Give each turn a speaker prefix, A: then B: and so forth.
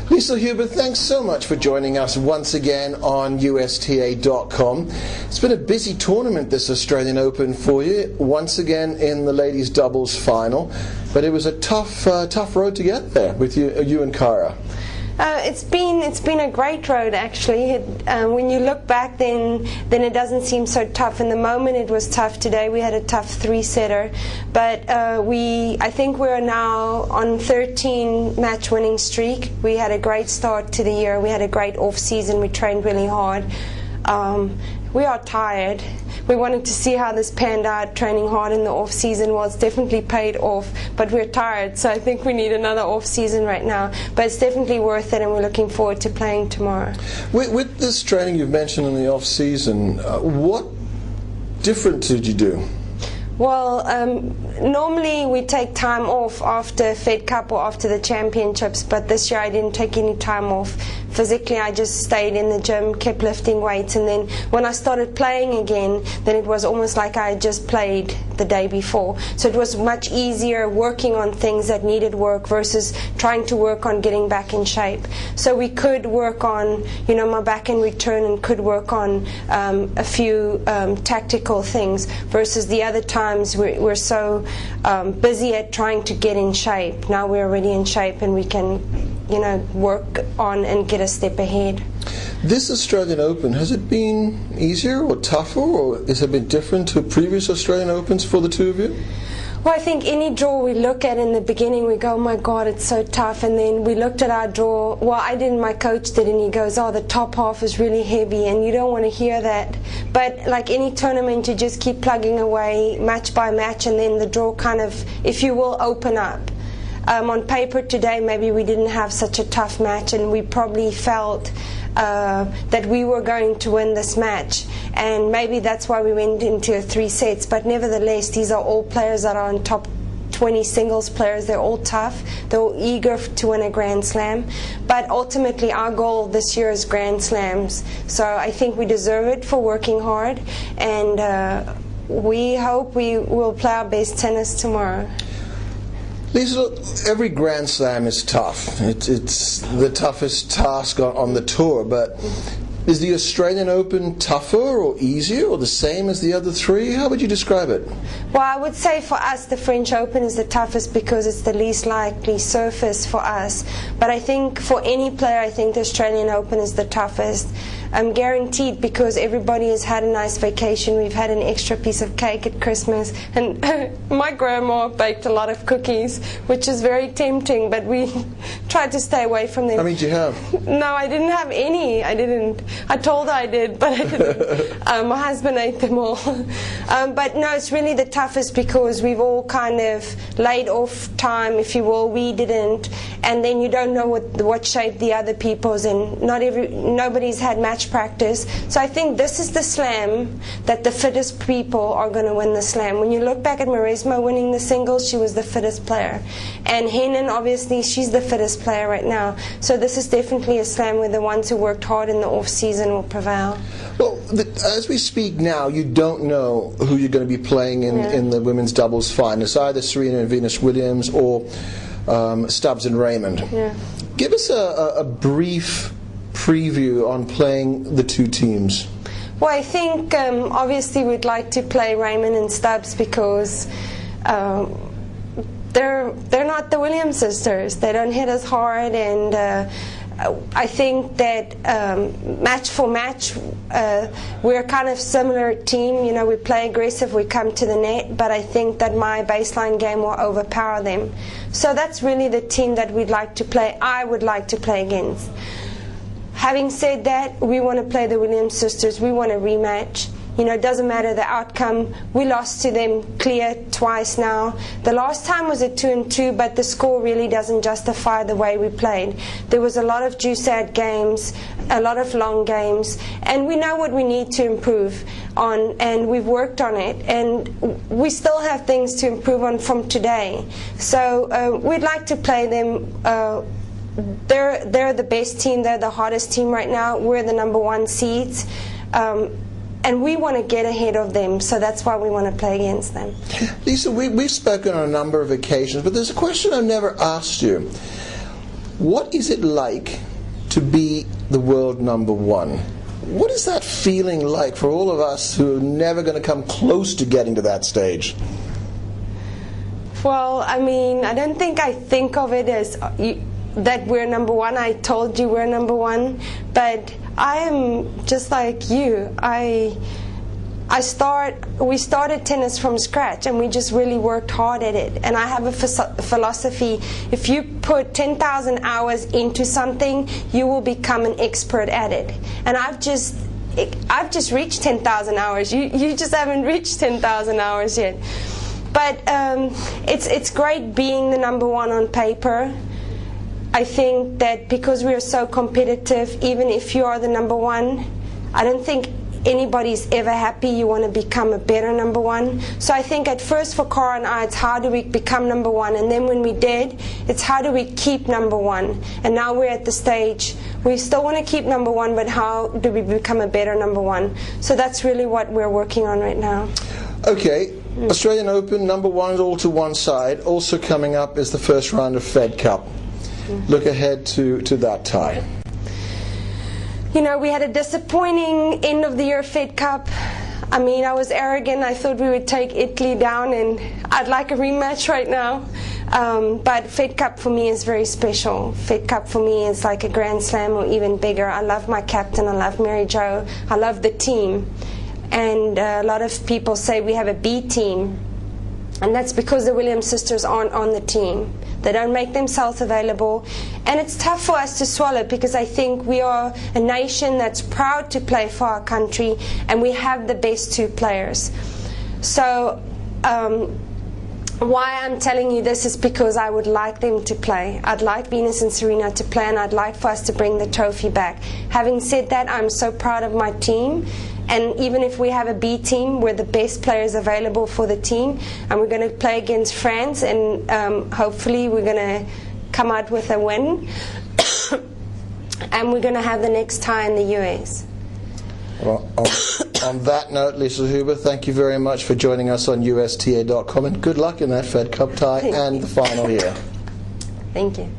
A: Liezel Huber, thanks so much for joining us once again on USTA.com. It's been a busy tournament, this Australian Open, for you, once again in the ladies' doubles final, but it was a tough road to get there with you and Cara.
B: It's been a great road, actually. When you look back, then it doesn't seem so tough. In the moment, it was tough. Today we had a tough three-setter, but I think we're now on 13 match-winning streak. We had a great start to the year. We had a great off-season. We trained really hard. We are tired. We wanted to see how this panned out. Training hard in the off-season was definitely paid off, but we're tired, so I think we need another off-season right now. But it's definitely worth it, and we're looking forward to playing tomorrow.
A: With this training you've mentioned in the off-season, what different did you do?
B: Well, normally we take time off after Fed Cup or after the championships, but this year I didn't take any time off. Physically, I just stayed in the gym, kept lifting weights, and then when I started playing again, then it was almost like I had just played the day before. So it was much easier working on things that needed work versus trying to work on getting back in shape. So we could work on, my back end return, and could work on a few tactical things versus the other times we're so busy at trying to get in shape. Now we're already in shape and we can work on and get a step ahead.
A: This Australian Open, has it been easier or tougher, or has it been different to previous Australian Opens for the two of you?
B: Well, I think any draw we look at in the beginning, we go, oh my God, it's so tough. And then we looked at our draw. Well, I didn't, my coach did, and he goes, oh, the top half is really heavy, and you don't want to hear that. But like any tournament, you just keep plugging away match by match, and then the draw kind of, if you will, open up. On paper today, maybe we didn't have such a tough match, and we probably felt that we were going to win this match, and maybe that's why we went into 3 sets. But nevertheless, these are all players that are on top 20 singles players. They're all tough. They're all eager to win a Grand Slam. But ultimately, our goal this year is Grand Slams. So I think we deserve it for working hard, and we hope we will play our best tennis tomorrow.
A: Liezel, every Grand Slam is tough. It's the toughest task on the tour, but is the Australian Open tougher or easier or the same as the other three? How would you describe it?
B: Well, I would say for us the French Open is the toughest because it's the least likely surface for us. But I think for any player, I think the Australian Open is the toughest. I'm guaranteed, because everybody has had a nice vacation. We've had an extra piece of cake at Christmas, and my grandma baked a lot of cookies, which is very tempting, but we tried to stay away from them.
A: How many did you have?
B: No, I didn't have any. I didn't. I told her I did, but I didn't. My husband ate them all. But no, it's really the toughest because we've all kind of laid off time, if you will. We didn't, and then you don't know what shape the other people's in. Nobody's had match practice. So I think this is the slam that the fittest people are going to win the slam. When you look back at Maresma winning the singles, she was the fittest player. And Henin, obviously, she's the fittest player right now. So this is definitely a slam where the ones who worked hard in the off-season will prevail.
A: Well, as we speak now, you don't know who you're going to be playing in the women's doubles final. It's either Serena and Venus Williams or Stubbs and Raymond.
B: Yeah.
A: Give us a brief preview on playing the two teams.
B: Well, I think obviously we'd like to play Raymond and Stubbs because they're not the Williams sisters. They don't hit as hard, and I think that match for match we're kind of similar team. We play aggressive, we come to the net, but I think that my baseline game will overpower them. So that's really the team that we'd like to play. I would like to play against. Having said that, we want to play the Williams sisters. We want a rematch. It doesn't matter the outcome. We lost to them clear twice now. The last time was a 2-2, but the score really doesn't justify the way we played. There was a lot of juice-out games, a lot of long games, and we know what we need to improve on, and we've worked on it, and we still have things to improve on from today. So we'd like to play them. They're the best team. They're the hottest team right now. We're the #1 seeds. And we want to get ahead of them, so that's why we want to play against them.
A: Liezel, we've spoken on a number of occasions, but there's a question I've never asked you. What is it like to be the world number one? What is that feeling like for all of us who are never going to come close to getting to that stage?
B: Well, I mean, I don't think I think of it as that we're number one. I told you we're number one, but I am just like you. We started tennis from scratch, and we just really worked hard at it. And I have a philosophy: if you put 10,000 hours into something, you will become an expert at it. And I've just reached 10,000 hours. You just haven't reached 10,000 hours yet. But it's great being the number one on paper. I think that because we are so competitive, even if you are the number one, I don't think anybody's ever happy. You want to become a better number one. So I think at first for Cara and I, it's how do we become number one, and then when we did, it's how do we keep number one. And now we're at the stage we still want to keep number one, but how do we become a better number one? So that's really what we're working on right now.
A: Okay, Australian Open, number one all to one side. Also coming up is the first round of Fed Cup. Look ahead to that tie.
B: You know, we had a disappointing end of the year Fed Cup. I mean, I was arrogant. I thought we would take Italy down, and I'd like a rematch right now. But Fed Cup for me is very special. Fed Cup for me is like a Grand Slam or even bigger. I love my captain. I love Mary Jo. I love the team. And a lot of people say we have a B team. And that's because the Williams sisters aren't on the team. They don't make themselves available. And it's tough for us to swallow, because I think we are a nation that's proud to play for our country, and we have the best two players. So why I'm telling you this is because I would like them to play. I'd like Venus and Serena to play, and I'd like for us to bring the trophy back. Having said that, I'm so proud of my team. And even if we have a B team, we're the best players available for the team, and we're going to play against France, and hopefully we're going to come out with a win. And we're going to have the next tie in the US.
A: Well, on that note, Liezel Huber, thank you very much for joining us on USTA.com, and good luck in that Fed Cup tie and the final here.
B: Thank you.